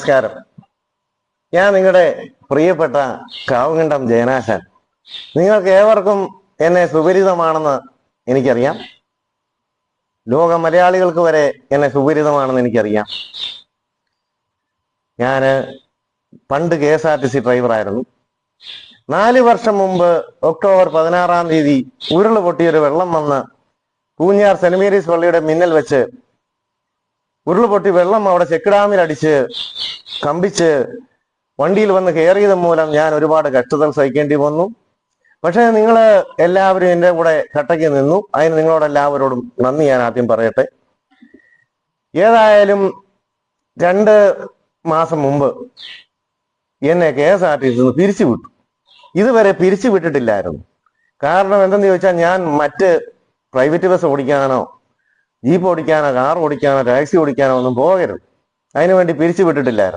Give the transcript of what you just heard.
നമസ്കാരം. ഞാൻ നിങ്ങളുടെ പ്രിയപ്പെട്ട കാവുകണ്ടം ജയനാശാൻ. നിങ്ങൾക്ക് ഏവർക്കും എന്നെ സുപരിതമാണെന്ന് എനിക്കറിയാം. ലോക മലയാളികൾക്ക് വരെ എന്നെ സുപരിതമാണെന്ന് എനിക്കറിയാം. ഞാൻ പണ്ട് KSRTC ഡ്രൈവറായിരുന്നു. 4 വർഷം മുമ്പ് ഒക്ടോബർ 16-ാം തീയതി ഉരുള് പൊട്ടിയൊരു വെള്ളം വന്ന് പൂഞ്ഞാർ സെന്റ് മേരീസ് പള്ളിയുടെ മിന്നൽ വെച്ച് ഉരുള് പൊട്ടി വെള്ളം അവിടെ ചെക്ക് ഡാമിലടിച്ച് കമ്പിച്ച് വണ്ടിയിൽ വന്ന് കയറിയത് മൂലം ഞാൻ ഒരുപാട് കഷ്ടതകൾ സഹിക്കേണ്ടി വന്നു. പക്ഷെ നിങ്ങൾ എല്ലാവരും എൻ്റെ കൂടെ കട്ടയ്ക്ക് നിന്നു. അതിന് നിങ്ങളോടെല്ലാവരോടും നന്ദി ഞാൻ ആദ്യം പറയട്ടെ. ഏതായാലും 2 മാസം മുമ്പ് എന്നെ KSRTC പിരിച്ചു വിട്ടു. ഇതുവരെ പിരിച്ചു വിട്ടിട്ടില്ലായിരുന്നു. കാരണം എന്തെന്ന് ചോദിച്ചാൽ, ഞാൻ മറ്റ് പ്രൈവറ്റ് ബസ് ഓടിക്കാനോ ജീപ്പ് ഓടിക്കാനോ കാർ ഓടിക്കാനോ ടാക്സി ഓടിക്കാനോ ഒന്നും പോകരുത്, അതിനുവേണ്ടി പിരിച്ചു വിട്ടിട്ടില്ലായിരുന്നു.